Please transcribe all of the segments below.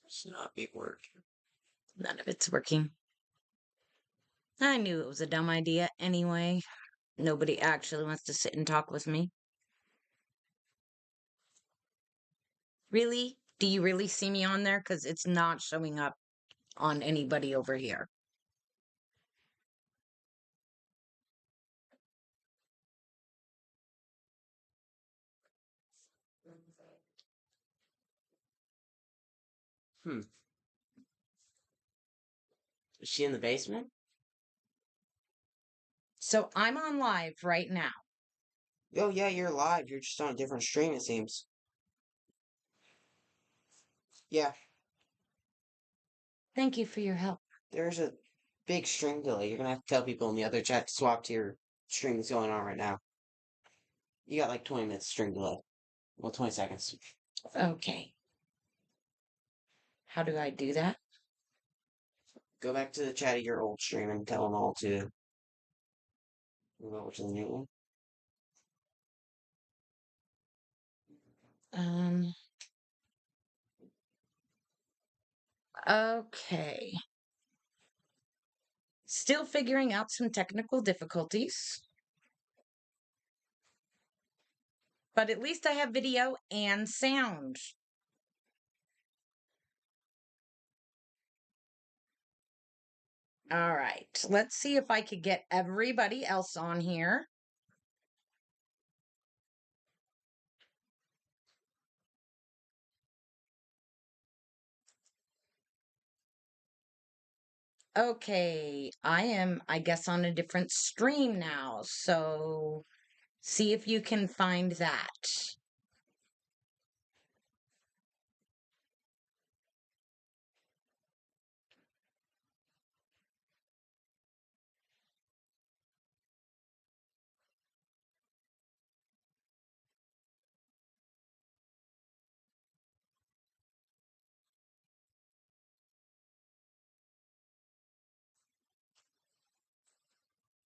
Should not be working. None of it's working. I knew it was a dumb idea anyway. Nobody actually wants to sit and talk with me. Really? Do you really see me on there? Because it's not showing up on anybody over here. Is she in the basement? So I'm on live right now. Oh, yeah, you're live. You're just on a different stream, it seems. Yeah, Thank you for your help. there's a big stream delay. You're gonna have to tell people in the other chat to swap to your stream that's going on right now. You got like 20 minutes stream delay. Well, 20 seconds. Okay. How do I do that? Go back to the chat of your old stream and tell them all to move over to the new one. Okay. Still figuring out some technical difficulties. But at least I have video and sound. All right. Let's see if I could get everybody else on here. Okay, I am, I guess, on a different stream now. So see if you can find that.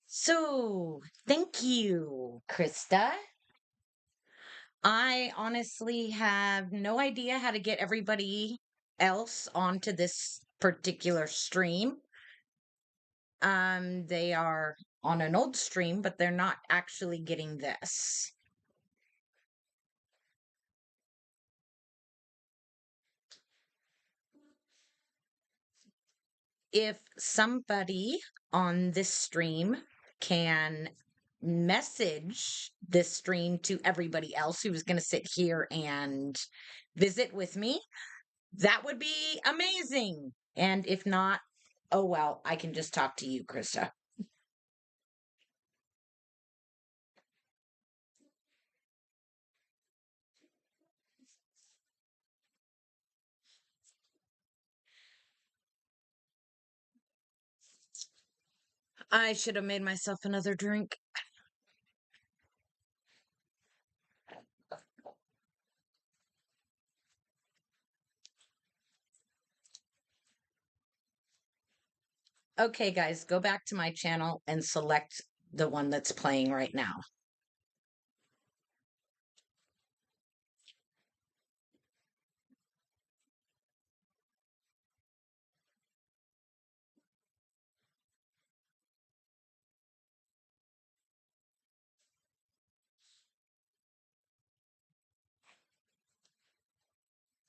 So thank you, Krista. I honestly have no idea how to get everybody else onto this particular stream. They are on an old stream, but they're not actually getting this. If somebody on this stream can message this stream to everybody else who's going to sit here and visit with me, that would be amazing. And if not, oh well, I can just talk to you, Krista. I should have made myself another drink. Okay, guys, go back to my channel and select the one that's playing right now.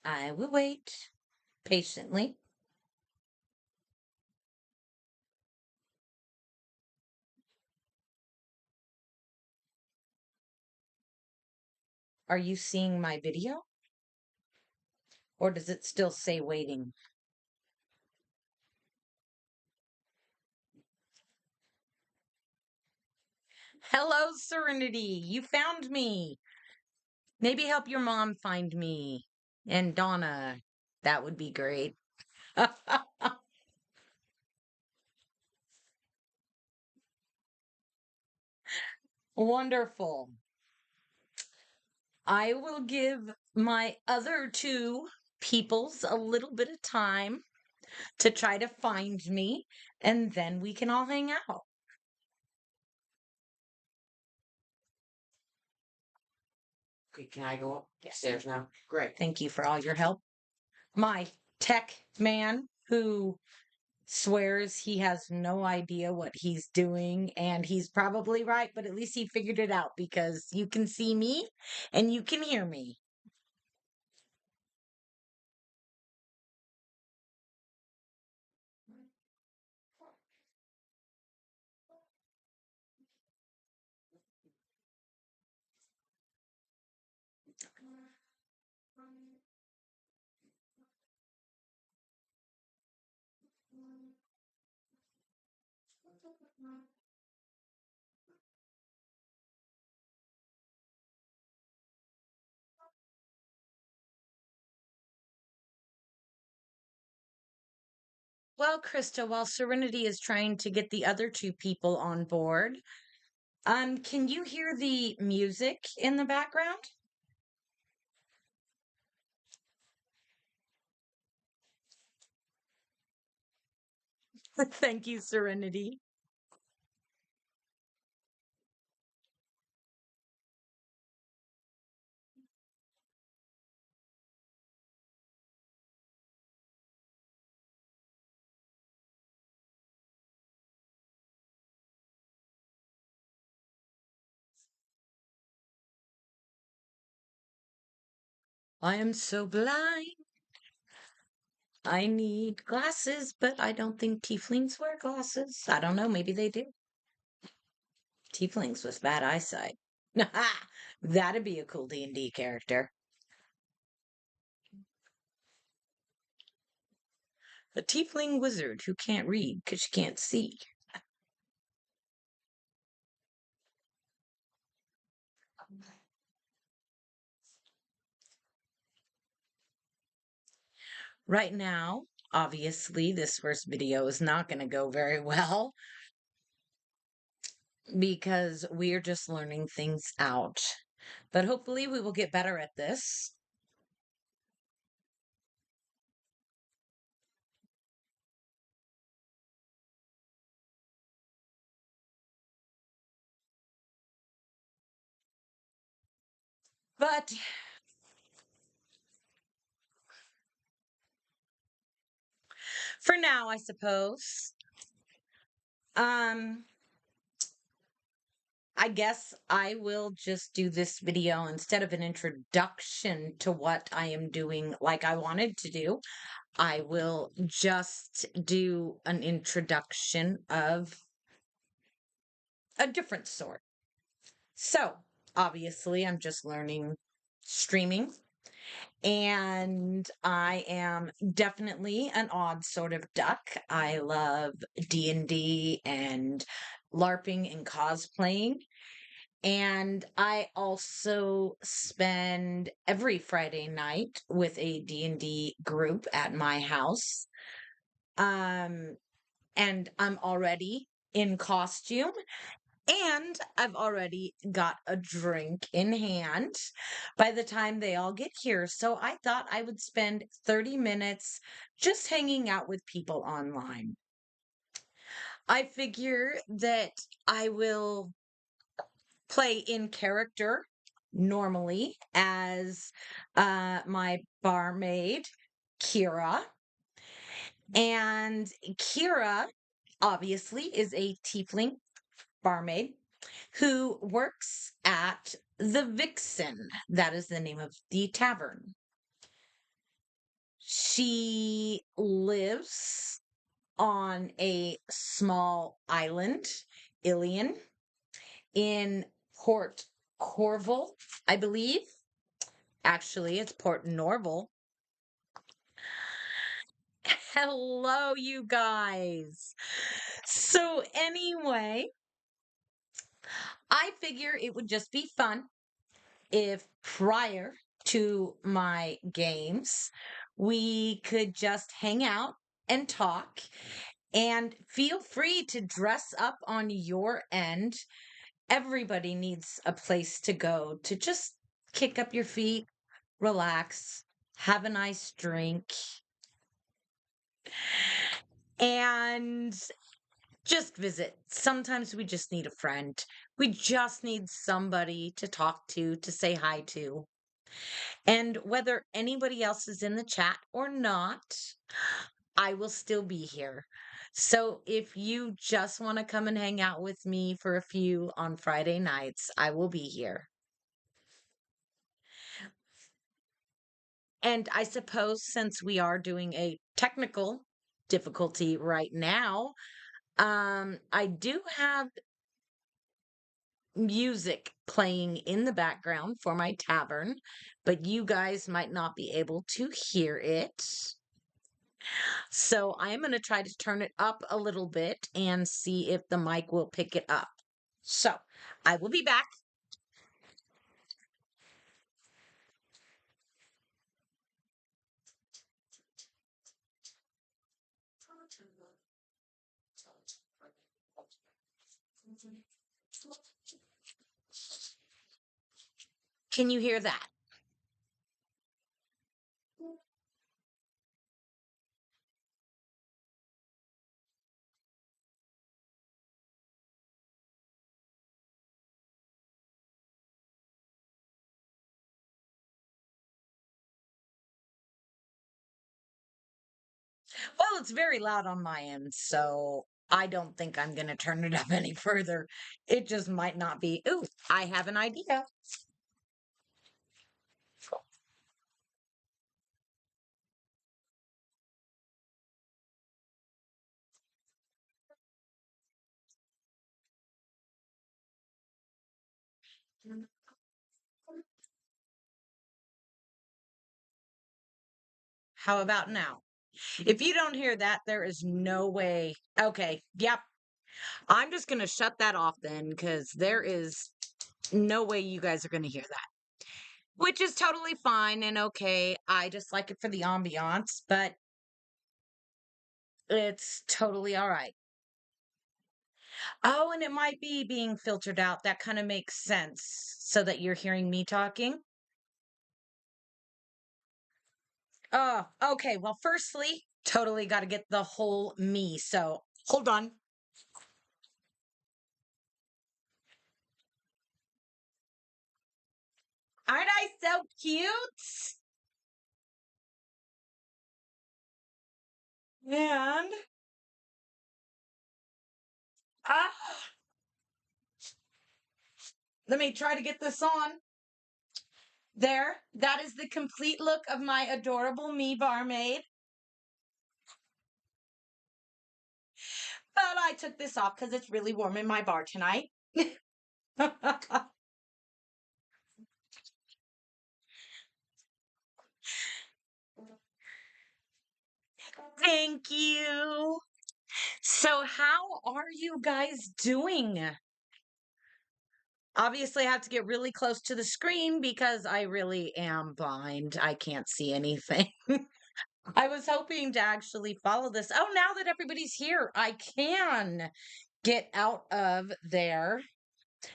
I will wait patiently. Are you seeing my video? Or does it still say waiting? Hello, Serenity. You found me. Maybe help your mom find me. And Donna. That would be great. Wonderful. I will give my other two peoples a little bit of time to try to find me, and then we can all hang out. Okay, can I go upstairs now? Great. Thank you for all your help. My tech man who swears he has no idea what he's doing, and he's probably right, but at least he figured it out because you can see me and you can hear me. Well, Krista, while Serenity is trying to get the other two people on board, can you hear the music in the background? Thank you, Serenity. I am so blind. I need glasses, but I don't think tieflings wear glasses. I don't know, maybe they do. Tieflings with bad eyesight. That'd be a cool D&D character. A tiefling wizard who can't read because she can't see. Right now, obviously, this first video is not going to go very well because we're just learning things out. But hopefully, we will get better at this. But for now, I suppose, um, I guess I will just do this video instead of an introduction to what I am doing like I wanted to do. I will just do an introduction of a different sort. So, obviously, I'm just learning streaming, and I am definitely an odd sort of duck. I love D&D and LARPing and cosplaying. And I also spend every Friday night with a D&D group at my house. Um, and I'm already in costume, and I've already got a drink in hand by the time they all get here. So I thought I would spend 30 minutes just hanging out with people online. I figure that I will play in character normally as my barmaid, Kira. And Kira, obviously, is a tiefling barmaid who works at the VixN. That is the name of the tavern. She lives on a small island, Ilion, in Port Corval, I believe. Actually, it's Port Norval. Hello, you guys. So, anyway, I figure it would just be fun if prior to my games, we could just hang out and talk. And feel free to dress up on your end. Everybody needs a place to go to just kick up your feet, relax, have a nice drink, and just visit. Sometimes we just need a friend. We just need somebody to talk to say hi to. And whether anybody else is in the chat or not, I will still be here. So if you just want to come and hang out with me for a few on Friday nights, I will be here. And I suppose since we are doing a technical difficulty right now, I do have music playing in the background for my tavern, but you guys might not be able to hear it. So I am going to try to turn it up a little bit and see if the mic will pick it up. So I will be back. Can you hear that? Well, it's very loud on my end, so I don't think I'm going to turn it up any further. It just might not be. Ooh, I have an idea. How about now? If you don't hear that, there is no way. Okay, yep. I'm just going to shut that off then because there is no way you guys are going to hear that. Which is totally fine and okay. I just like it for the ambiance, but it's totally all right. Oh, and it might be being filtered out. That kind of makes sense so that you're hearing me talking. Oh, okay. Well, firstly, totally got to get the whole me. So hold on. Aren't I so cute? And ah, let me try to get this on. There, that is the complete look of my adorable me barmaid. But I took this off because it's really warm in my bar tonight. Thank you. So, how are you guys doing? Obviously, I have to get really close to the screen because I really am blind. I can't see anything. I was hoping to actually follow this. Oh, now that everybody's here, I can get out of there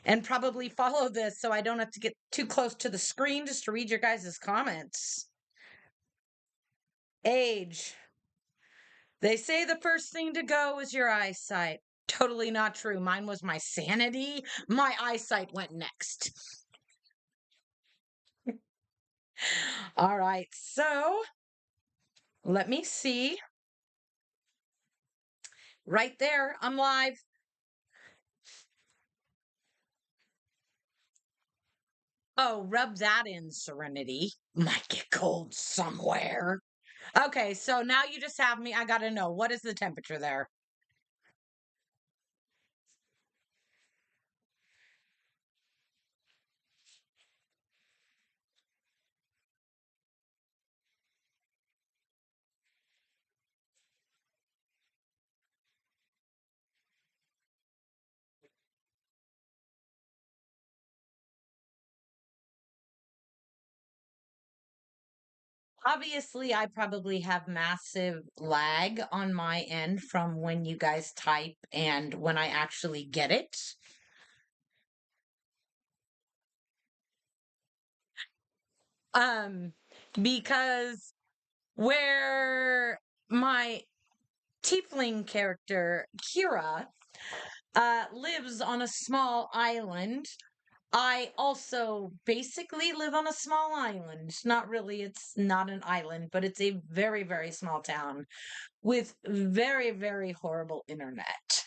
and probably follow this so I don't have to get too close to the screen just to read your guys' comments. Age. They say the first thing to go is your eyesight. Totally not true. Mine was my sanity. My eyesight went next. All right. So let me see. Right there. I'm live. Oh, rub that in, Serenity. Might get cold somewhere. Okay. So now you just have me. I got to know, what is the temperature there? Obviously, I probably have massive lag on my end from when you guys type and when I actually get it. Um, because where my tiefling character, Kira, lives on a small island, I also basically live on a small island. Not really, it's not an island, but it's a very, very small town with very, very horrible internet.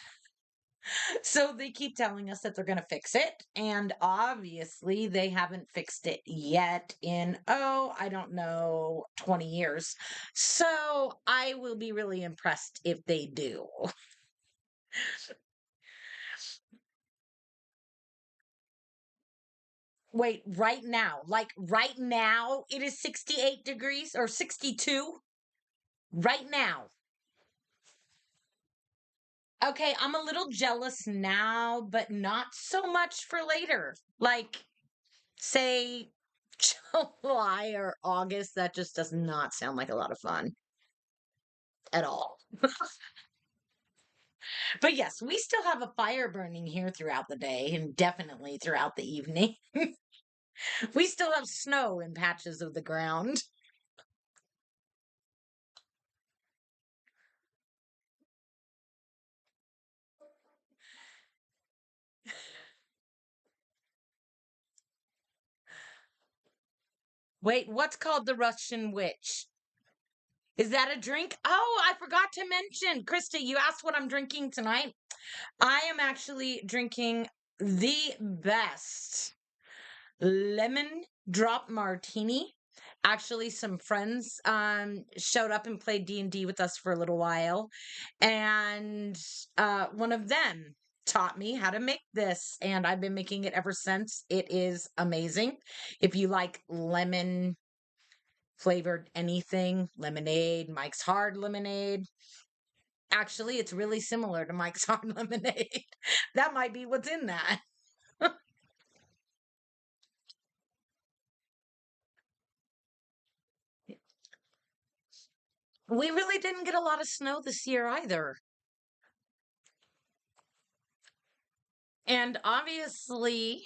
So they keep telling us that they're going to fix it. And obviously, they haven't fixed it yet in, oh, I don't know, 20 years. So I will be really impressed if they do. Wait, right now, it is 68 degrees or 62 right now. Okay, I'm a little jealous now, but not so much for later. Like, say July or August, that just does not sound like a lot of fun at all. But yes, we still have a fire burning here throughout the day and definitely throughout the evening. We still have snow in patches of the ground. Wait, what's called the Russian witch? Is that a drink? Oh, I forgot to mention. Krista, you asked what I'm drinking tonight. I am actually drinking the best lemon drop martini. Actually, some friends showed up and played D&D with us for a little while, and one of them taught me how to make this, and I've been making it ever since. It is amazing. If you like lemon flavored anything, lemonade, Mike's Hard Lemonade. Actually, it's really similar to Mike's Hard Lemonade. That might be what's in that. We really didn't get a lot of snow this year either. And obviously,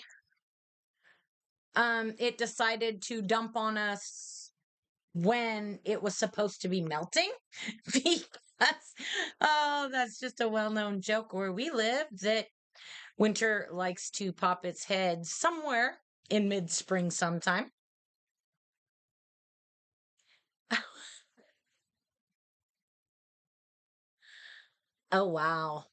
it decided to dump on us when it was supposed to be melting because, oh, that's just a well-known joke where we live that winter likes to pop its head somewhere in mid-spring sometime. Oh, wow.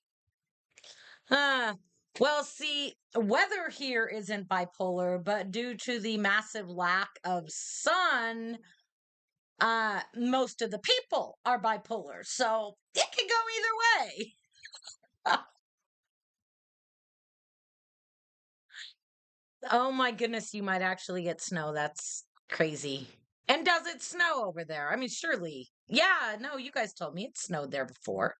Ah, well, see, weather here isn't bipolar, but due to the massive lack of sun, most of the people are bipolar. So it can go either way. Oh my goodness, you might actually get snow. That's crazy. And does it snow over there? I mean, surely. Yeah, no, you guys told me it snowed there before.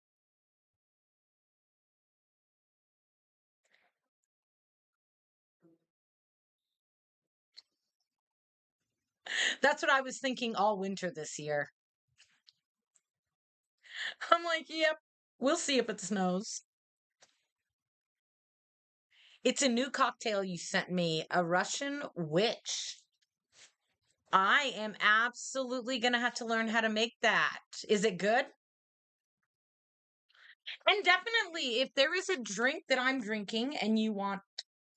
That's what I was thinking all winter this year. I'm like, yep, we'll see if it snows. It's a new cocktail you sent me, a Russian witch. I am absolutely going to have to learn how to make that. Is it good? And definitely, if there is a drink that I'm drinking and you want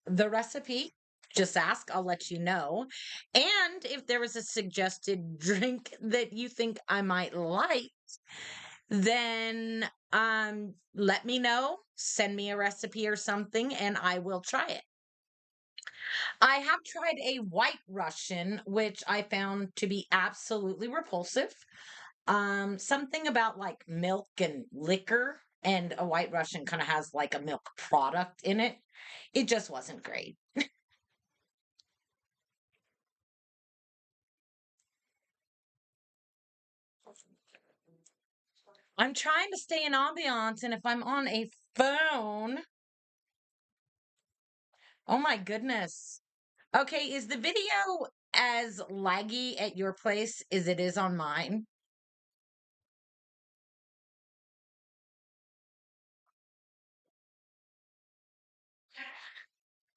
the recipe, just ask, I'll let you know. And if there is a suggested drink that you think I might like, then let me know, send me a recipe or something and I will try it. I have tried a white Russian, which I found to be absolutely repulsive. Something about like milk and liquor, and a white Russian kind of has like a milk product in it. It just wasn't great. I'm trying to stay in ambiance, and if I'm on a phone, oh my goodness. Okay, is the video as laggy at your place as it is on mine?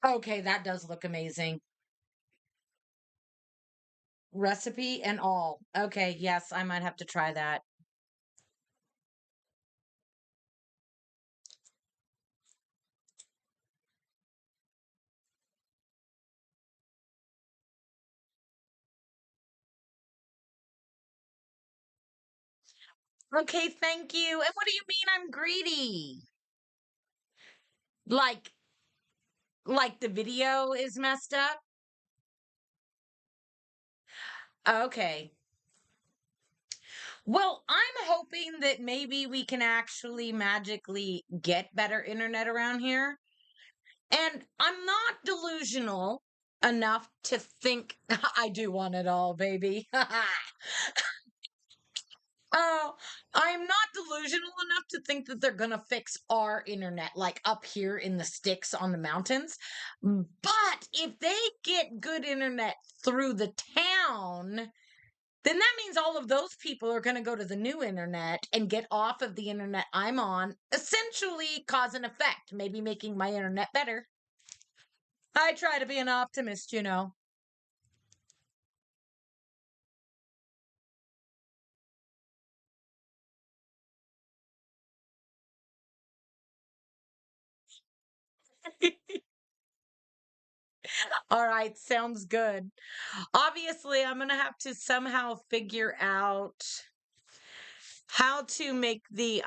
Okay, that does look amazing. Recipe and all. Okay, yes, I might have to try that. Okay, thank you. And what do you mean I'm greedy? Like like the video is messed up? Okay. Well, I'm hoping that maybe we can actually magically get better internet around here. And I'm not delusional enough to think I do want it all, baby. Oh, I'm not delusional enough to think that they're gonna fix our internet like up here in the sticks on the mountains. But if they get good internet through the town, then that means all of those people are going to go to the new internet and get off of the internet I'm on, essentially cause and effect, maybe making my internet better. I try to be an optimist, you know. All right, sounds good. Obviously, I'm going to have to somehow figure out how to make the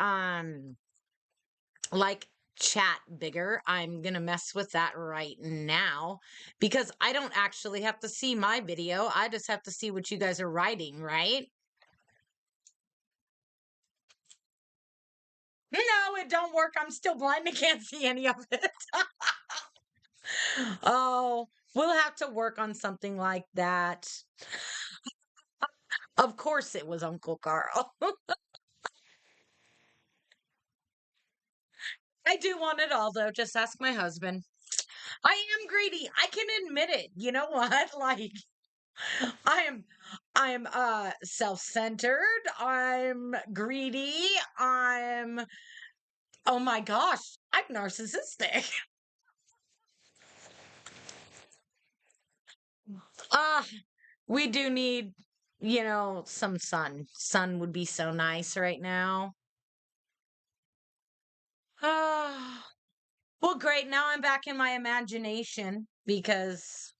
like chat bigger. I'm going to mess with that right now because I don't actually have to see my video. I just have to see what you guys are writing, right? No, it don't work. I'm still blind and can't see any of it. Oh, we'll have to work on something like that. Of course it was Uncle Carl. I do want it all though. Just ask my husband. I am greedy. I can admit it. You know what? Like I am self-centered. I'm greedy. I'm oh my gosh, I'm narcissistic. Ah, we do need, some sun. Sun would be so nice right now. Ah, well, great. Now I'm back in my imagination because,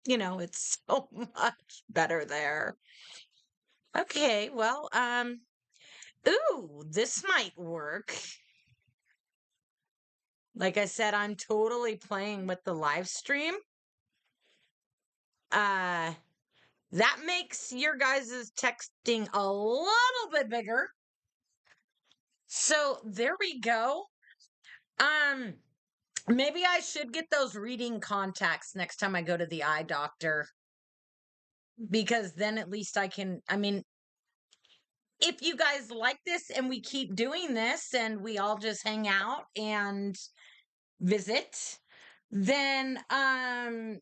it's so much better there. Okay, well, ooh, this might work. Like I said, I'm totally playing with the live stream. Uh, that makes your guys' texting a little bit bigger. So there we go. Um, Maybe I should get those reading contacts next time I go to the eye doctor because then at least I mean, if you guys like this and we keep doing this and we all just hang out and visit, then I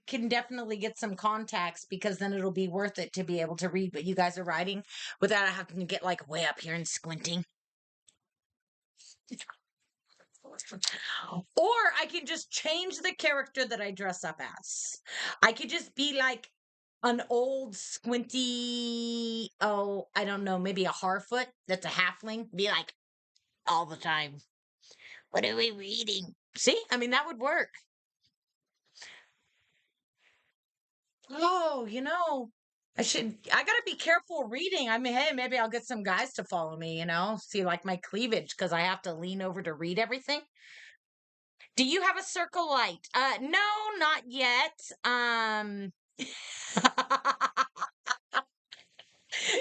can definitely get some contacts because then it'll be worth it to be able to read what you guys are writing without having to get like way up here and squinting. Or I can just change the character that I dress up as. I could just be like an old squinty, oh, I don't know, maybe a Harfoot that's a halfling. Be like all the time. What are we reading? See? I mean, that would work. Oh, I gotta be careful reading. I mean, hey, maybe I'll get some guys to follow me, see like my cleavage because I have to lean over to read everything. Do you have a circle light? No, not yet.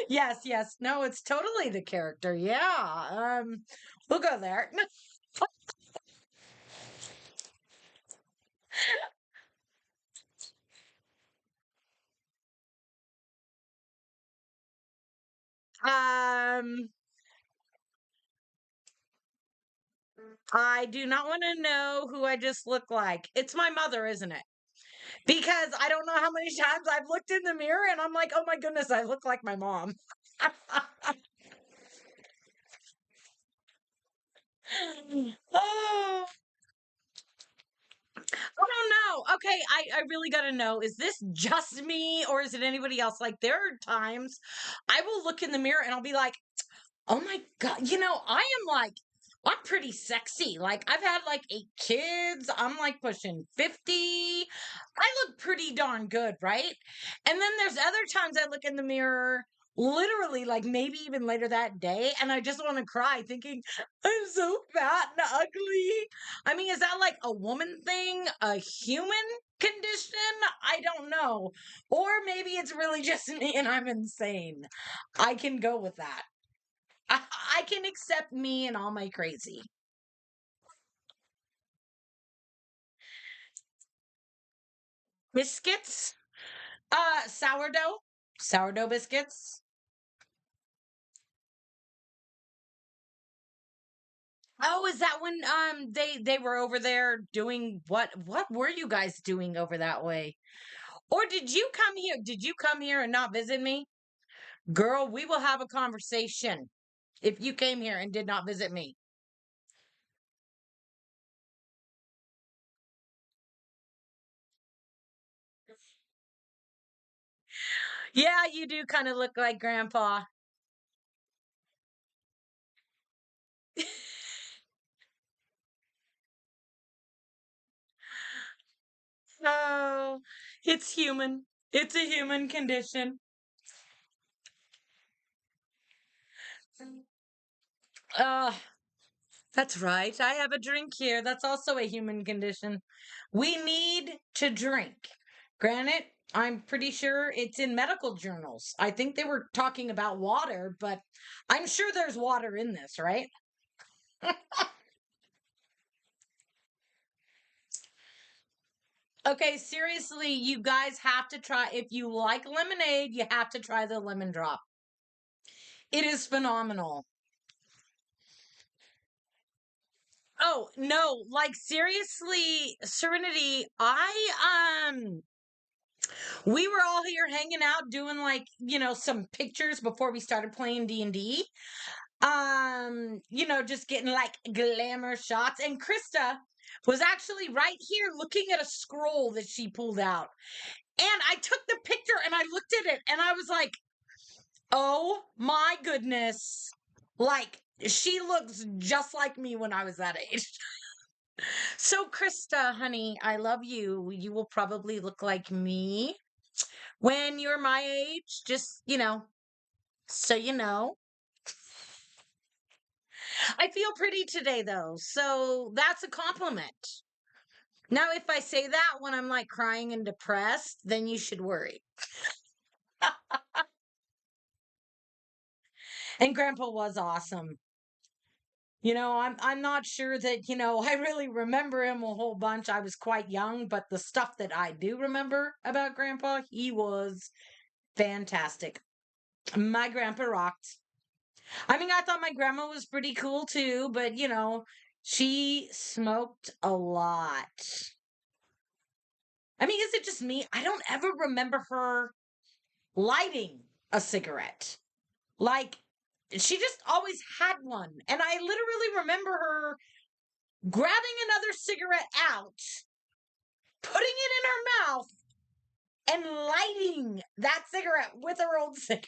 Yes, yes. No, it's totally the character. Yeah. We'll go there. Um, I do not want to know who I just look like. It's my mother, isn't it? Because I don't know how many times I've looked in the mirror and I'm like, oh my goodness, I look like my mom. Oh, I don't know. Okay, I really gotta know, is this just me or is it anybody else? Like there are times I will look in the mirror and I'll be like, oh my God, I'm pretty sexy. Like I've had like 8 kids. I'm like pushing 50. I look pretty darn good, right? And then there's other times I look in the mirror, literally, like maybe even later that day, and I just want to cry, thinking, I'm so fat and ugly. I mean, is that like a woman thing, a human condition? I don't know. Or maybe it's really just me and I'm insane. I can go with that. I, I can accept me and all my crazy. Biscuits? Sourdough. Sourdough biscuits. Oh, is that when they were over there doing what were you guys doing over that way? Or did you come here? Did you come here and not visit me? Girl, we will have a conversation if you came here and did not visit me. Yeah, you do kind of look like grandpa. Oh, it's human. It's a human condition. Uh, that's right. I have a drink here. That's also a human condition. We need to drink. Granted, I'm pretty sure it's in medical journals. I think they were talking about water, but I'm sure there's water in this, right? Okay, seriously, you guys have to try. If you like lemonade, you have to try the lemon drop. It is phenomenal. Oh, no, like seriously, Serenity, we were all here hanging out doing like, some pictures before we started playing D&D. Just getting like glamour shots, and Krista was actually right here looking at a scroll that she pulled out. And I took the picture and I looked at it and I was like, "Oh my goodness." Like she looks just like me when I was that age. So, Krista, honey, I love you. You will probably look like me when you're my age. Just, so you know. I feel pretty today, though. So, that's a compliment. Now, if I say that when I'm like crying and depressed, then you should worry. And Grandpa was awesome. I'm not sure that, I really remember him a whole bunch. I was quite young, but the stuff that I do remember about Grandpa, he was fantastic. My grandpa rocked. I mean, I thought my grandma was pretty cool too, but she smoked a lot. I mean, is it just me? I don't ever remember her lighting a cigarette. Like, she just always had one. And I literally remember her grabbing another cigarette out, putting it in her mouth, and lighting that cigarette with her own cigarette.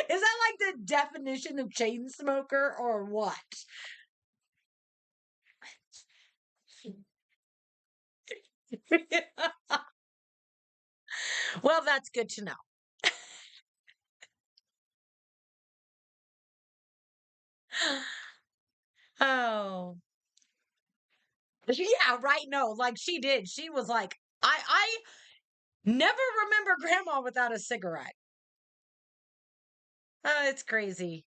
Is that like the definition of chain smoker or what? Well, that's good to know. Oh. Yeah, right. No, like she did. She was like, I never remember grandma without a cigarette. It's crazy.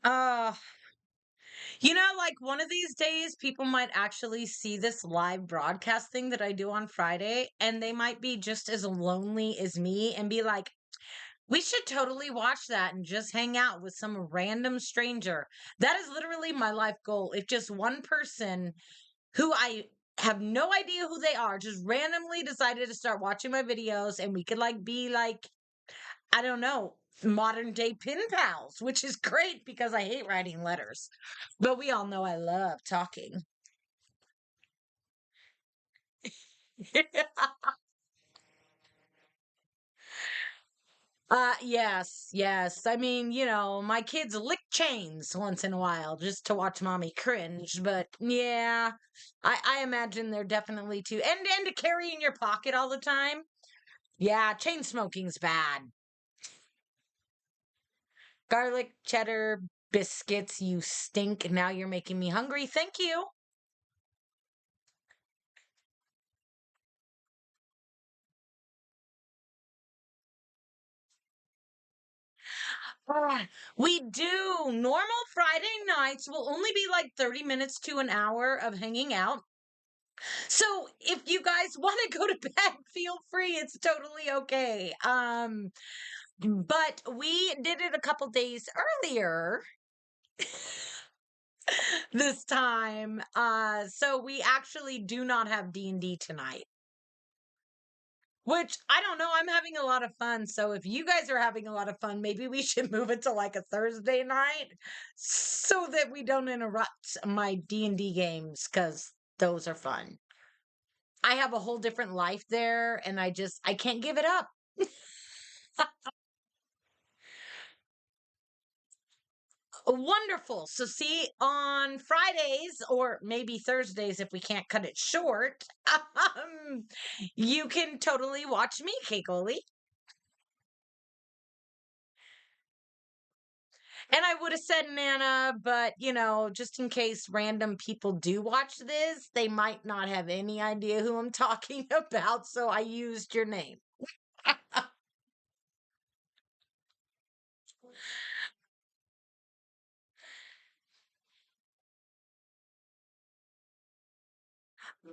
Uh, like one of these days, people might actually see this live broadcast thing that I do on Friday, and they might be just as lonely as me and be like, we should totally watch that and just hang out with some random stranger. That is literally my life goal. If just one person who I have no idea who they are just randomly decided to start watching my videos and we could like be like, I don't know, modern day pen pals, which is great because I hate writing letters. But we all know I love talking. Yes, yes. I mean, my kids lick chains once in a while just to watch mommy cringe, but yeah, I imagine they're definitely too, and to carry in your pocket all the time. Yeah, chain smoking's bad. Garlic cheddar biscuits, you stink. Now you're making me hungry. Thank you. Ah, we do. Normal Friday nights will only be like 30 minutes to an hour of hanging out. So if you guys want to go to bed, feel free. It's totally okay. But we did it a couple days earlier this time. So we actually do not have D&D tonight. Which I don't know. I'm having a lot of fun. So if you guys are having a lot of fun, maybe we should move it to like a Thursday night so that we don't interrupt my D&D games cuz those are fun. I have a whole different life there and I can't give it up. Wonderful. So see on Fridays or maybe Thursdays if we can't cut it short, you can totally watch me, Keikoli. And I would have said Nana, but just in case random people do watch this, they might not have any idea who I'm talking about, so I used your name.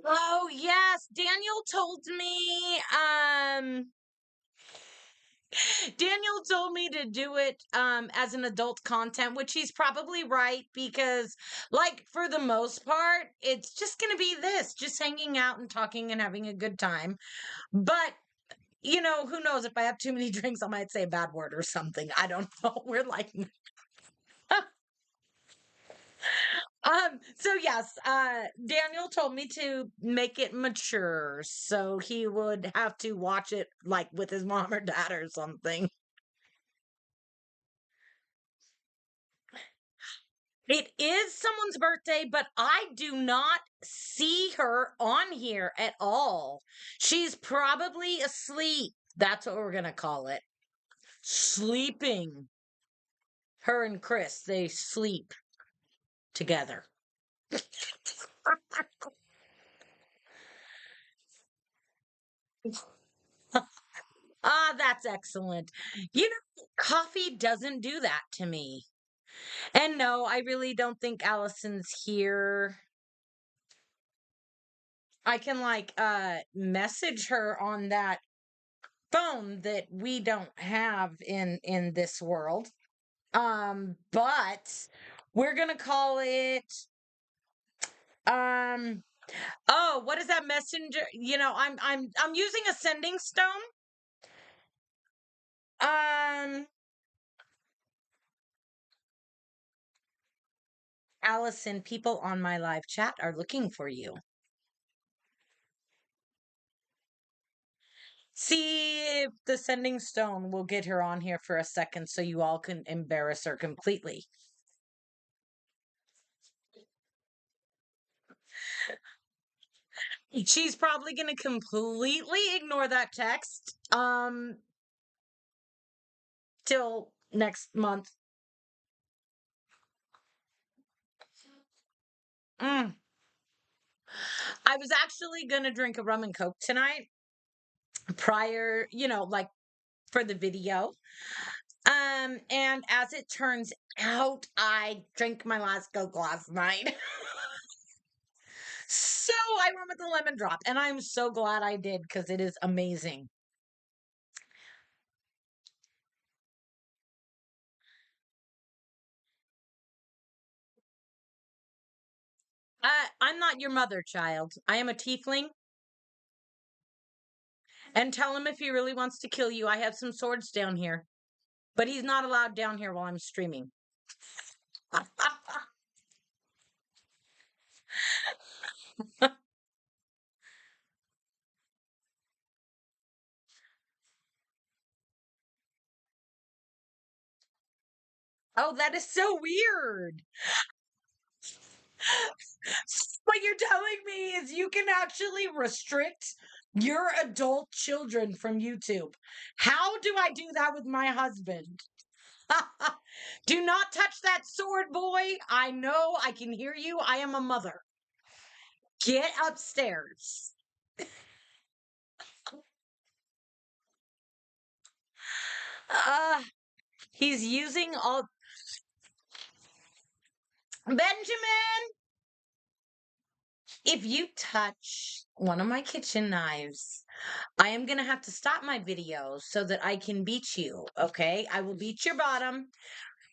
Oh, yes, Daniel told me to do it as an adult content, which he's probably right because like for the most part, it's just going to be this, just hanging out and talking and having a good time. But who knows if I have too many drinks, I might say a bad word or something. I don't know. We're like so yes, Daniel told me to make it mature, so he would have to watch it like with his mom or dad or something. It is someone's birthday, but I do not see her on here at all. She's probably asleep. That's what we're going to call it. Sleeping. Her and Chris, they sleep together. Ah, that's excellent. Coffee doesn't do that to me. And no, I really don't think Allison's here. I can like message her on that phone that we don't have in this world. But we're gonna call it um oh, what is that messenger? I'm using a sending stone. Um Allison, people on my live chat are looking for you. See if the sending stone will get her on here for a second so you all can embarrass her completely. She's probably going to completely ignore that text till next month. Mm. I was actually going to drink a rum and coke tonight prior, like for the video. And as it turns out, I drank my last coke last night. So I went with the lemon drop, and I'm so glad I did because it is amazing. I'm not your mother, child. I am a tiefling. And tell him if he really wants to kill you. I have some swords down here. But he's not allowed down here while I'm streaming. Oh, that is so weird. What you're telling me is you can actually restrict your adult children from YouTube. How do I do that with my husband? Do not touch that sword, boy. I know I can hear you. I am a mother. Get upstairs. Uh, he's using all. Benjamin, if you touch one of my kitchen knives, I am going to have to stop my video so that I can beat you. Okay. I will beat your bottom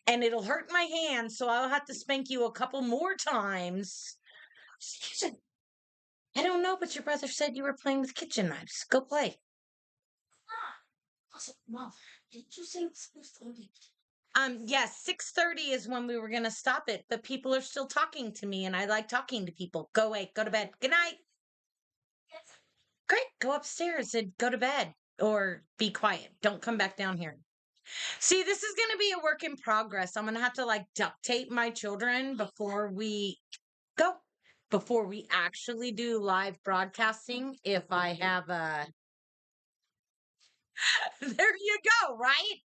and it'll hurt my hand. So I'll have to spank you a couple more times. I don't know, but your brother said you were playing with kitchen knives. Go play. Mom, did you say 6:30? Yes, 6:30 is when we were gonna stop it, but people are still talking to me and I like talking to people. Go away, go to bed. Good night. Great, go upstairs and go to bed. Or be quiet. Don't come back down here. See, this is gonna be a work in progress. I'm gonna have to like duct tape my children before we go. Before we actually do live broadcasting, if I have a there you go, right?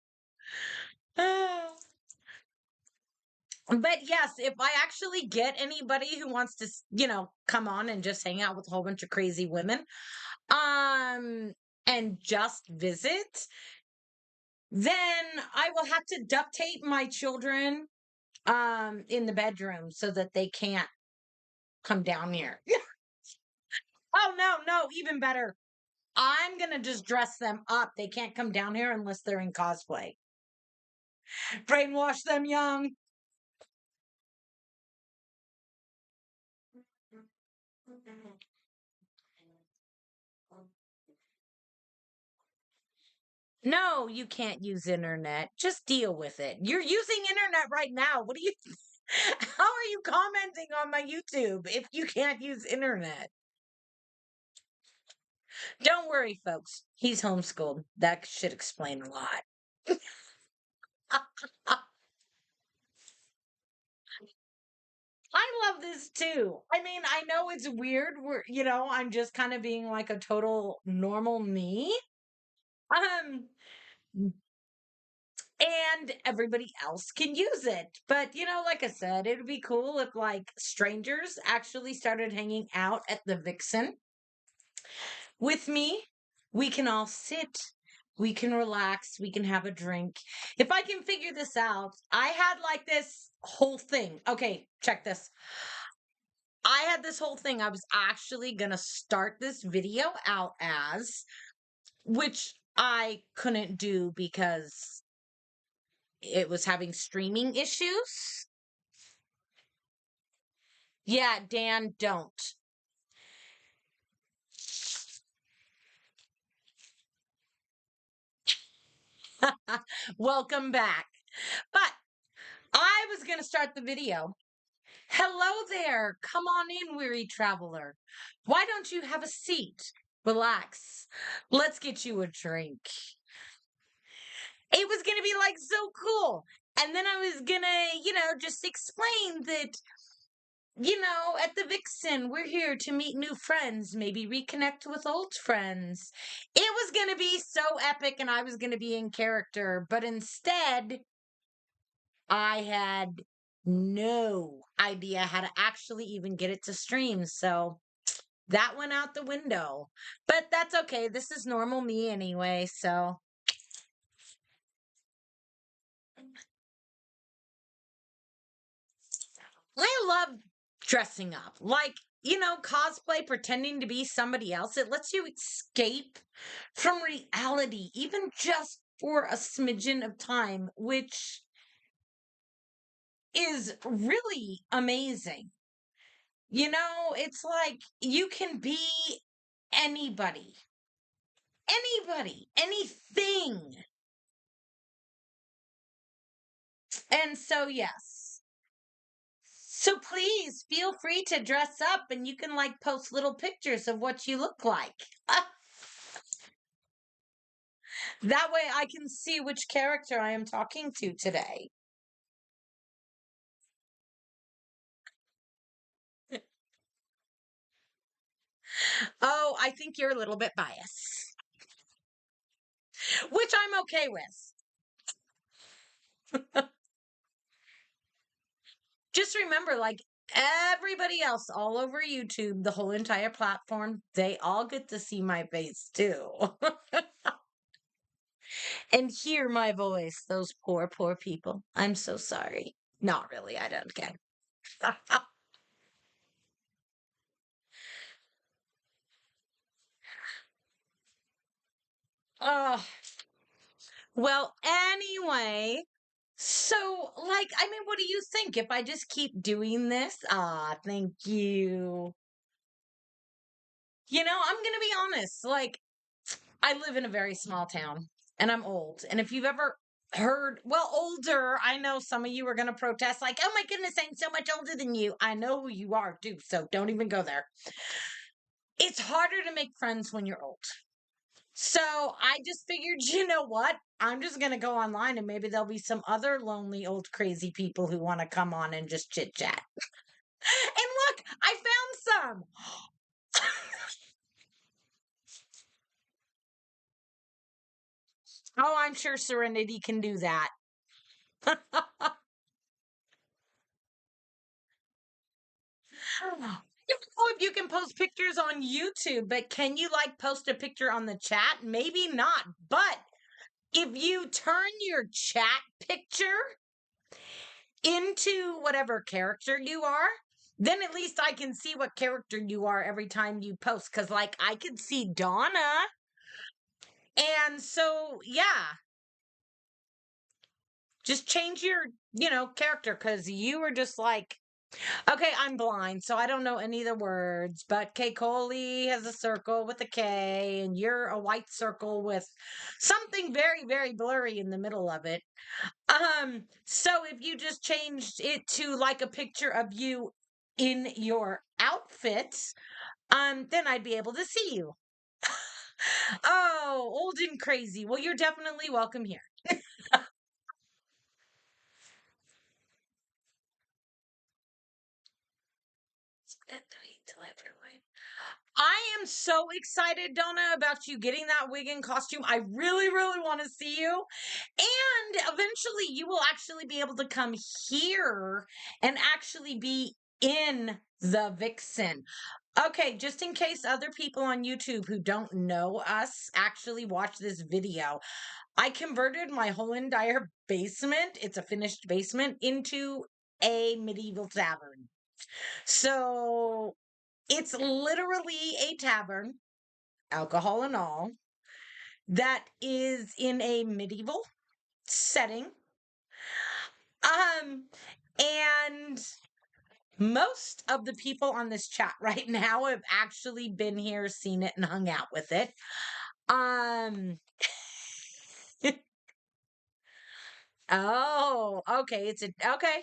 But yes, if I actually get anybody who wants to, come on and just hang out with a whole bunch of crazy women, um, and just visit, then I will have to duct tape my children, in the bedroom so that they can't come down here. Oh, no, no, even better. I'm gonna just dress them up. They can't come down here unless they're in cosplay. Brainwash them young. No, you can't use internet. Just deal with it. You're using internet right now. What do you How are you commenting on my YouTube if you can't use internet? Don't worry, folks. He's homeschooled. That should explain a lot. I love this too. I mean, I know it's weird. I'm just kind of being like a total normal me. Um, and everybody else can use it. But, like I said, it would be cool if like strangers actually started hanging out at the VixN with me. We can all sit, we can relax, we can have a drink. If I can figure this out, I had like this whole thing. Okay, check this. I had this whole thing. I was actually going to start this video out as, which I couldn't do because it was having streaming issues. Yeah, Dan, don't. Welcome back. But I was going to start the video. Hello there. Come on in, weary traveler. Why don't you have a seat? Relax. Let's get you a drink. It was going to be like so cool. And then I was going to, just explain that, at the VixN, we're here to meet new friends, maybe reconnect with old friends. It was going to be so epic and I was going to be in character. But instead, I had no idea how to actually even get it to stream. So that went out the window. But that's okay. This is normal me anyway. So I love dressing up. Like, cosplay, pretending to be somebody else. It lets you escape from reality, even just for a smidgen of time, which is really amazing. It's like you can be anybody, anything. And so, yes. So please feel free to dress up and you can like post little pictures of what you look like. That way I can see which character I am talking to today. Oh, I think you're a little bit biased, which I'm okay with. Just remember, like everybody else all over YouTube, the whole entire platform, they all get to see my face too. And hear my voice. Those poor, poor people. I'm so sorry. Not really. I don't care. Oh, well, anyway. So, like, I mean, what do you think if I just keep doing this? Ah, thank you. I'm going to be honest. Like, I live in a very small town and I'm old. And if you've ever heard, well, older, I know some of you are going to protest, like, oh my goodness, I'm so much older than you. I know who you are too. So don't even go there. It's harder to make friends when you're old. So I just figured, you know what? I'm just going to go online and maybe there'll be some other lonely old crazy people who want to come on and just chit chat. And look, I found some. Oh, I'm sure Serenity can do that. I don't know if you can post pictures on YouTube, but can you like post a picture on the chat? Maybe not. But if you turn your chat picture into whatever character you are, then at least I can see what character you are every time you post. Cause like I could see Donna. And so, yeah, just change your, character. Cause you were just like, okay, I'm blind, so I don't know any of the words, but K. Coley has a circle with a K, and you're a white circle with something very, very blurry in the middle of it. So if you just changed it to like a picture of you in your outfit, then I'd be able to see you. Oh, old and crazy. Well, you're definitely welcome here. I am so excited, Donna, about you getting that wig and costume. I really, really want to see you. And eventually you will actually be able to come here and actually be in the VixN. Okay, just in case other people on YouTube who don't know us actually watch this video, I converted my whole entire basement, it's a finished basement, into a medieval tavern. So it's literally a tavern, alcohol and all, that is in a medieval setting. Um, and most of the people on this chat right now have actually been here, seen it, and hung out with it. Um, oh, okay. Okay.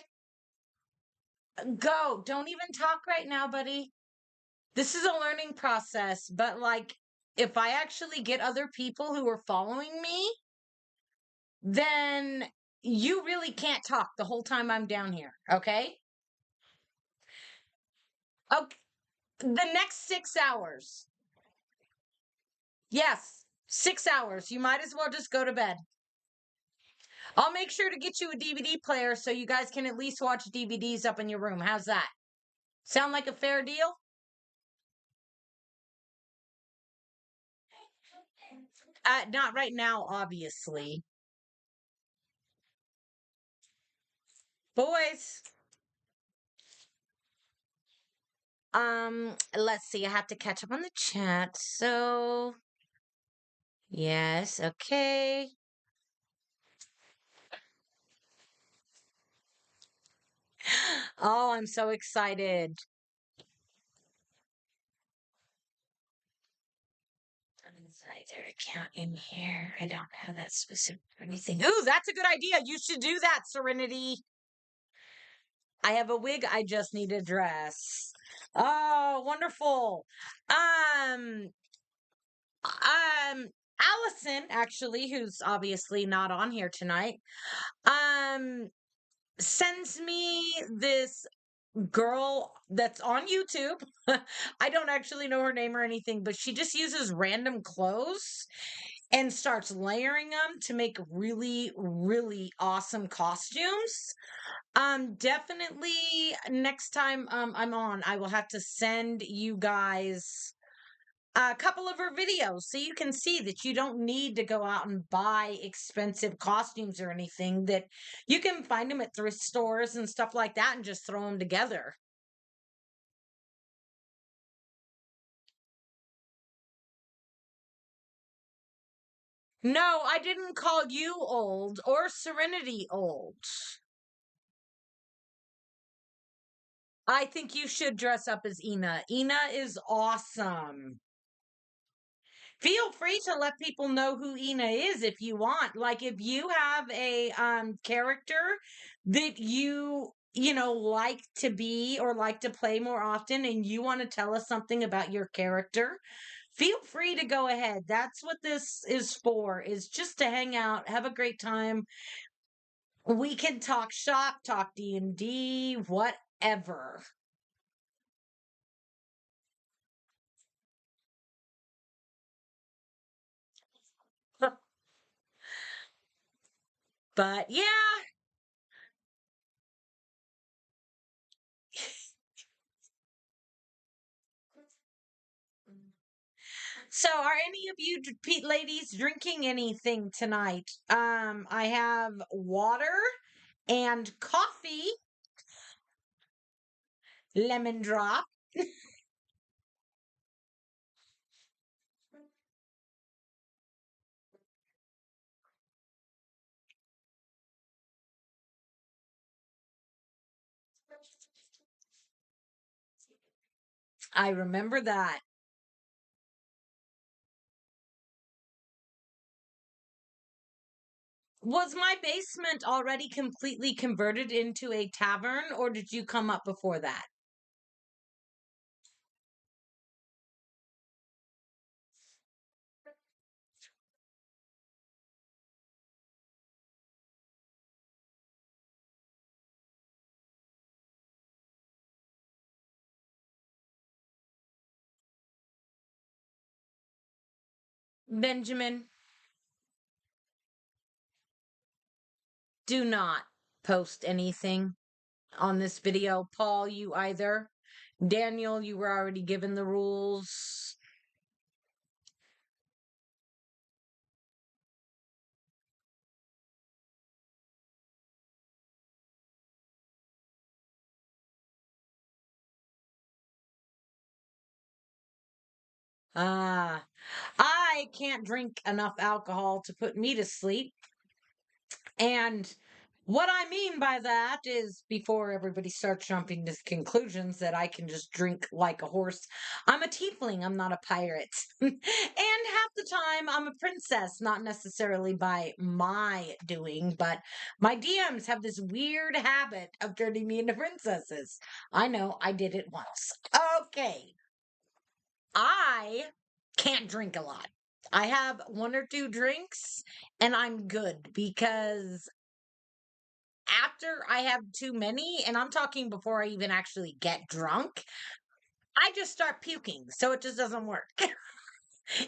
Go. Don't even talk right now, buddy. This is a learning process, but like, if I actually get other people who are following me, then you really can't talk the whole time I'm down here. Okay. Okay. The next 6 hours. Yes, 6 hours. You might as well just go to bed. I'll make sure to get you a DVD player so you guys can at least watch DVDs up in your room. How's that? Sound like a fair deal? Not right now, obviously. Boys, let's see. I have to catch up on the chat. So, yes, okay. Oh, I'm so excited. Inside their account in here. I don't have that specific or anything. Ooh, that's a good idea. You should do that, Serenity. I have a wig. I just need a dress. Oh, wonderful. Um, Allison, actually, who's obviously not on here tonight, um, sends me this girl that's on YouTube. I don't actually know her name or anything, but she just uses random clothes and starts layering them to make really, really awesome costumes. Definitely next time I'm on, I will have to send you guys a couple of her videos so you can see that you don't need to go out and buy expensive costumes or anything, that you can find them at thrift stores and stuff like that and just throw them together. No, I didn't call you old or Serenity old. I think you should dress up as Ina. Ina is awesome. Feel free to let people know who Ina is if you want. Like if you have a character that you know like to be or like to play more often and you want to tell us something about your character, feel free to go ahead. That's what this is for, is just to hang out, have a great time. We can talk shop, talk D&D, whatever. But yeah. So, are any of you Pete ladies drinking anything tonight? I have water and coffee, lemon drop. I remember that. Was my basement already completely converted into a tavern, or did you come up before that? Benjamin, do not post anything on this video. Paul, you either. Daniel, you were already given the rules. Ah, I can't drink enough alcohol to put me to sleep. And what I mean by that is, before everybody starts jumping to conclusions that I can just drink like a horse, I'm a tiefling, I'm not a pirate. And half the time, I'm a princess, not necessarily by my doing, but my DMs have this weird habit of turning me into princesses. I know, I did it once. Okay. I can't drink a lot. I have one or two drinks and I'm good, because after I have too many, and I'm talking before I even actually get drunk, I just start puking. So it just doesn't work.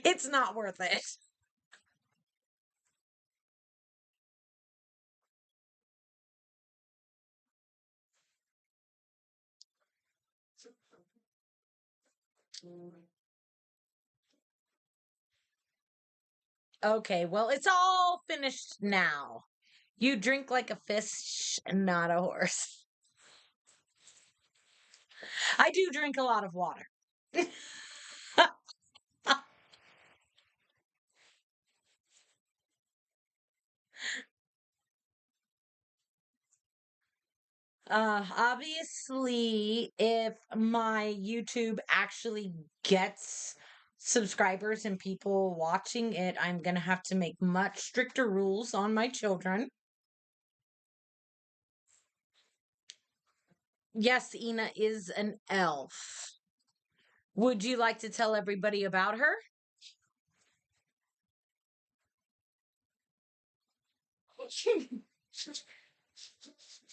It's not worth it. Okay, well, it's all finished now. You drink like a fish, not a horse. I do drink a lot of water. Obviously, if my YouTube actually gets subscribers and people watching it, I'm gonna have to make much stricter rules on my children. Yes, Ina is an elf. Would you like to tell everybody about her?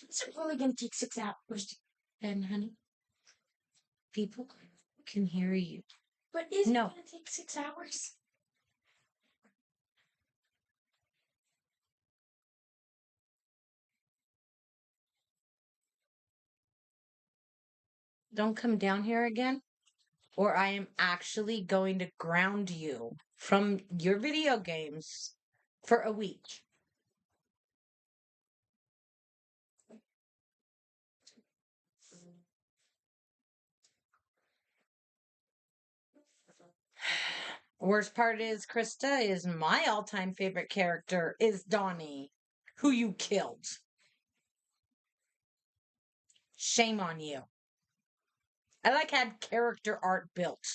It's probably gonna take 6 hours. And honey, people can hear you. But is it gonna take 6 hours? Don't come down here again, or I am actually going to ground you from your video games for a week. Worst part is, Krista, is my all-time favorite character is Donnie, who you killed. Shame on you. I had character art built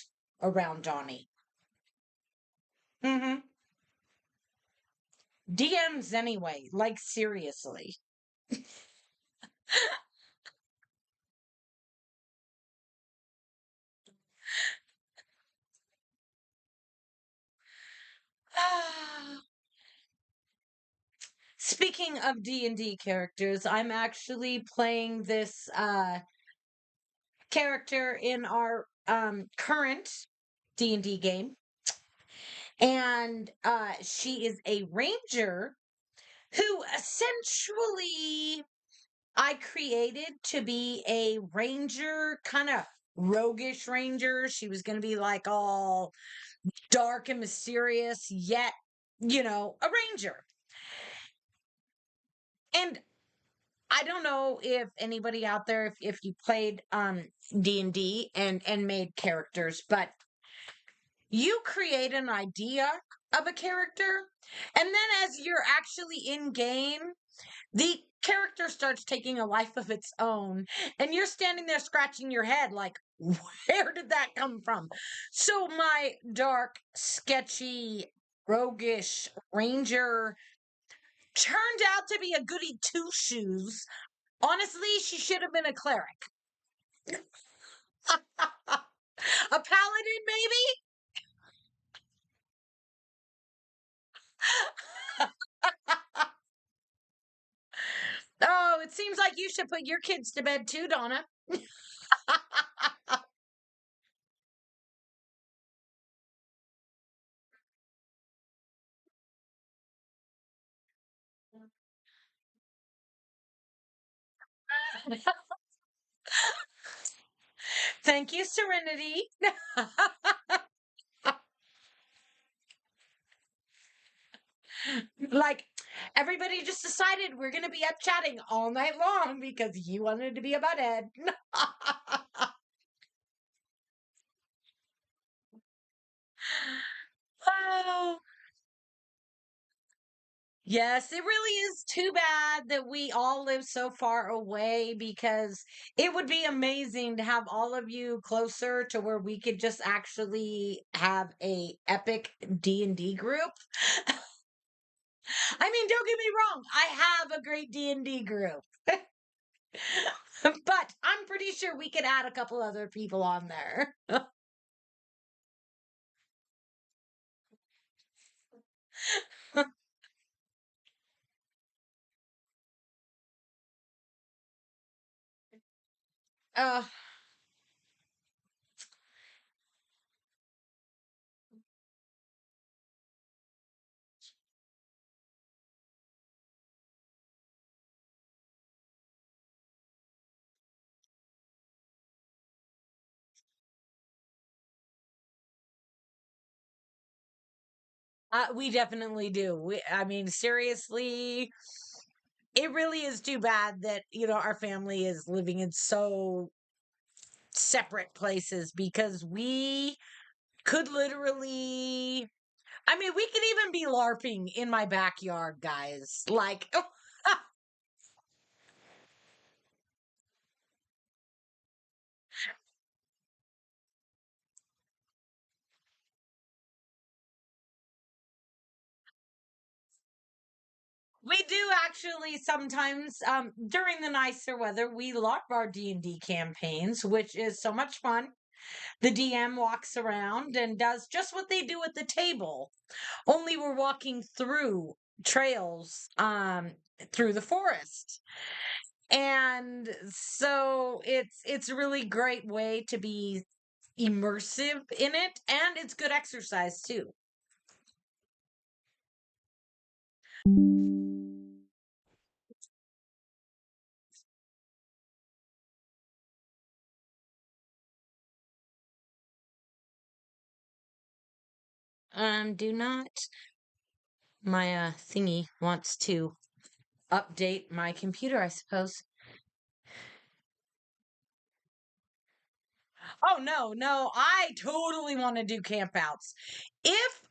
around Donnie. Mm-hmm. DMs anyway, seriously. Speaking of D&D characters, I'm actually playing this character in our current D&D game, and she is a ranger who essentially I created to be a ranger, kind of roguish ranger. She was going to be all dark and mysterious, yet, a ranger. And I don't know if anybody out there, if you played D&D and made characters, but you create an idea of a character, and then as you're actually in game, the character starts taking a life of its own, and you're standing there scratching your head where did that come from? So my dark, sketchy, roguish ranger turned out to be a goody two shoes. Honestly, she should have been a cleric. A paladin, maybe? Oh, it seems like you should put your kids to bed too, Donna. Thank you, Serenity. Like, everybody just decided we're going to be up chatting all night long because you wanted to be a butthead. Oh, yes, it really is too bad that we all live so far away, because it would be amazing to have all of you closer to where we could just actually have a epic D&D group. I mean, don't get me wrong, I have a great D&D group. But I'm pretty sure we could add a couple other people on there. uh, we definitely do. I mean, seriously, it really is too bad that, our family is living in so separate places, because we could literally, I mean, we could even be LARPing in my backyard, guys. We do actually sometimes, during the nicer weather, we LARP our D&D campaigns, which is so much fun. The DM walks around and does just what they do at the table, only we're walking through trails through the forest. And so it's a really great way to be immersive in it, and it's good exercise too. Do not. My thingy wants to update my computer, I suppose. Oh no, no, I totally want to do campouts. If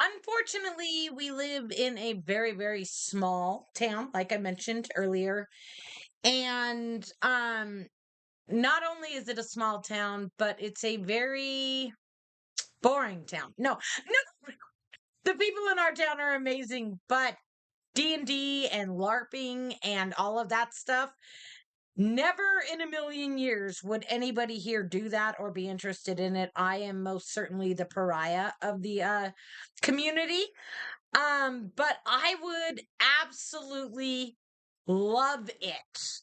Unfortunately, we live in a very, very small town, like I mentioned earlier. And not only is it a small town, but it's a very boring town. No, no, the people in our town are amazing, but D&D and LARPing and all of that stuff, never in a million years would anybody here do that or be interested in it. I am most certainly the pariah of the community. But I would absolutely love it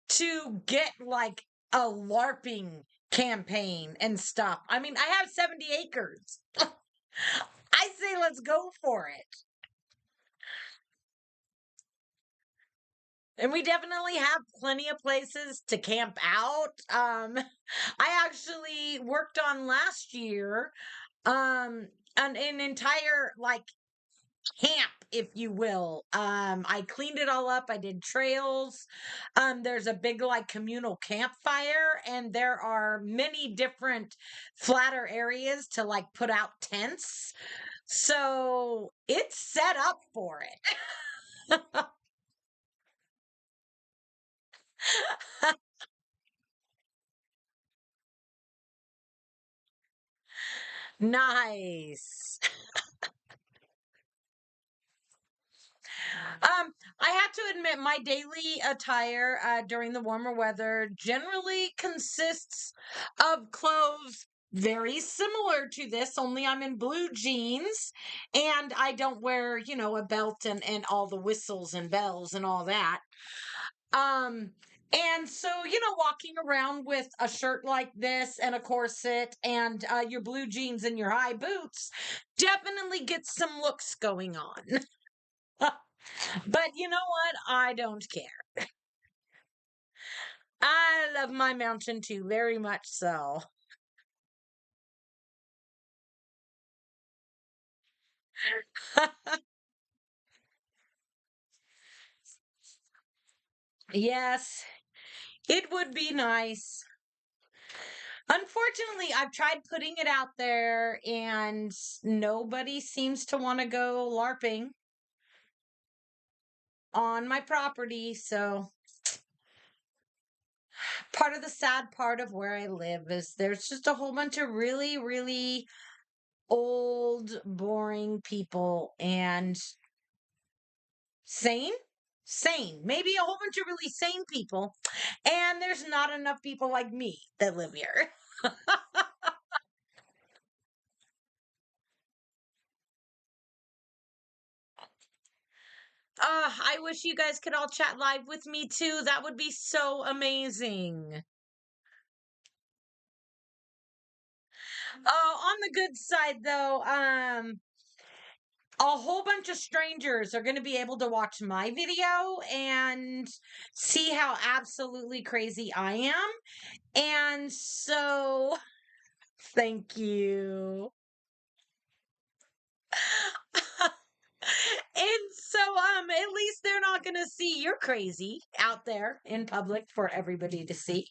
to get like a LARPing campaign and stuff. I mean, I have 70 acres. I say let's go for it. And we definitely have plenty of places to camp out. I actually worked on last year an entire like camp, if you will. I cleaned it all up. I did trails. There's a big like communal campfire, and there are many different flatter areas to like put out tents. So it's set up for it. Nice. I have to admit, my daily attire during the warmer weather generally consists of clothes very similar to this, only I'm in blue jeans and I don't wear, a belt and all the whistles and bells and all that. Um, and so, walking around with a shirt like this and a corset and your blue jeans and your high boots definitely gets some looks going on. But you know what? I don't care. I love my mountain too, very much so. Yes, it would be nice. Unfortunately, I've tried putting it out there and nobody seems to want to go LARPing on my property. So, part of the sad part of where I live is there's just a whole bunch of really, really old, boring people and sane, maybe a whole bunch of really sane people, and there's not enough people like me that live here. I wish you guys could all chat live with me too. That would be so amazing. Oh, on the good side though, a whole bunch of strangers are going to be able to watch my video and see how absolutely crazy I am. And so, thank you. And so, at least they're not gonna see you're crazy out there in public for everybody to see.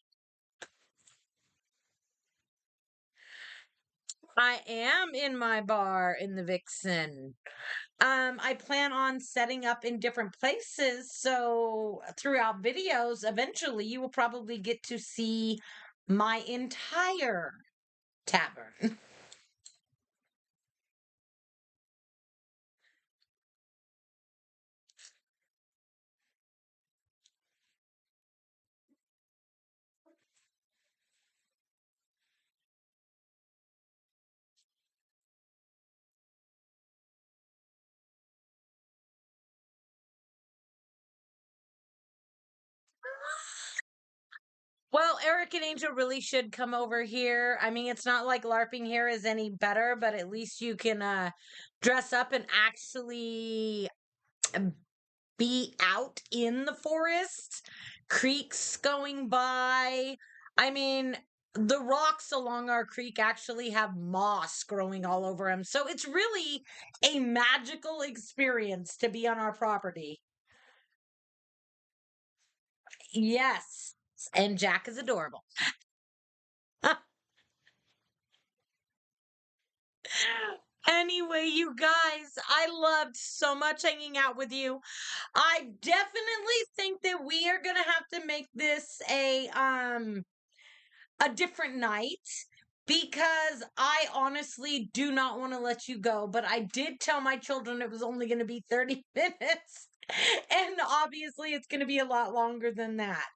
I am in my bar in the Vixen. I plan on setting up in different places, so throughout videos, eventually you will probably get to see my entire tavern. Well, Eric and Angel really should come over here. I mean, it's not like LARPing here is any better, but at least you can dress up and actually be out in the forest, creeks going by. I mean, the rocks along our creek actually have moss growing all over them. So it's really a magical experience to be on our property. Yes. And Jack is adorable. Anyway, you guys, I loved so much hanging out with you. I definitely think that we are going to have to make this a different night because I honestly do not want to let you go, but I did tell my children it was only going to be 30 minutes. And obviously it's going to be a lot longer than that.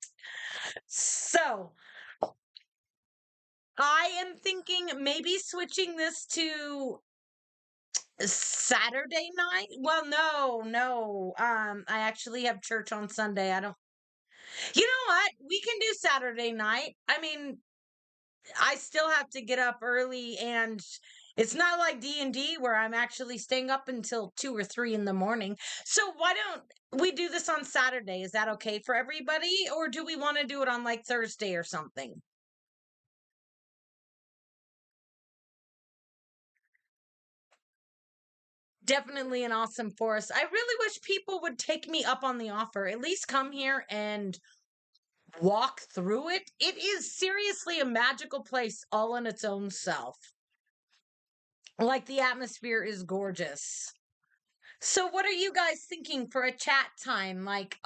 So, I am thinking maybe switching this to Saturday night. Well, no, no. I actually have church on Sunday. I don't. You know what? We can do Saturday night. I mean, I still have to get up early and it's not like D&D where I'm actually staying up until 2 or 3 in the morning. So why don't we do this on Saturday? Is that okay for everybody or do we want to do it on like Thursday or something? Definitely an awesome forest. I really wish people would take me up on the offer. At least come here and walk through it. It is seriously a magical place all in its own self. Like the atmosphere is gorgeous. So what are you guys thinking for a chat time? Like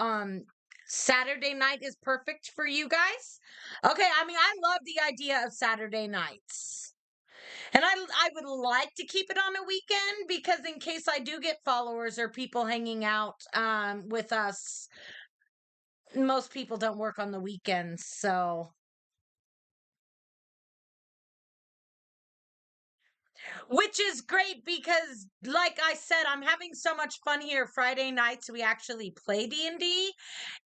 Saturday night is perfect for you guys? Okay, I mean I love the idea of Saturday nights. And I would like to keep it on a weekend because in case I do get followers or people hanging out with us, most people don't work on the weekends. So, which is great because like I said, I'm having so much fun here. Friday nights we actually play D&D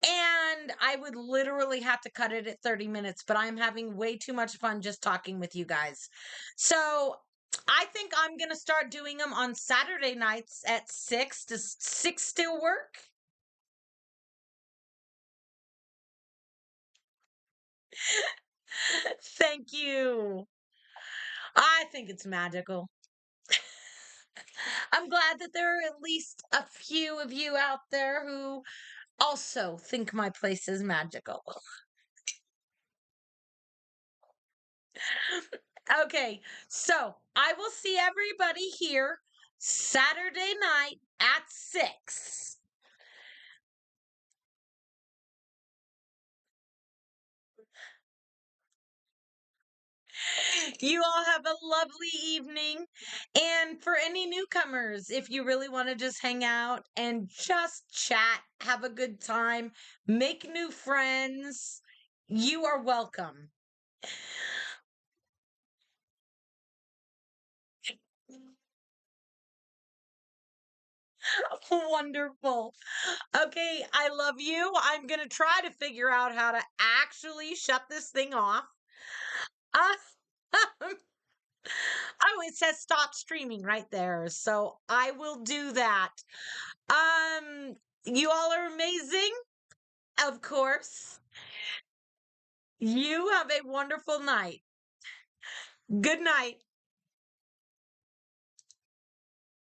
and I would literally have to cut it at 30 minutes, but I'm having way too much fun just talking with you guys. So, I think I'm going to start doing them on Saturday nights at 6. Does 6 still work? Thank you. I think it's magical. I'm glad that there are at least a few of you out there who also think my place is magical. Okay, so I will see everybody here Saturday night at 6. You all have a lovely evening. And for any newcomers, if you really want to just hang out and just chat, have a good time, make new friends, you are welcome. Wonderful. Okay, I love you. I'm going to try to figure out how to actually shut this thing off. Oh, it says stop streaming right there. So I will do that. You all are amazing. Of course. You have a wonderful night. Good night.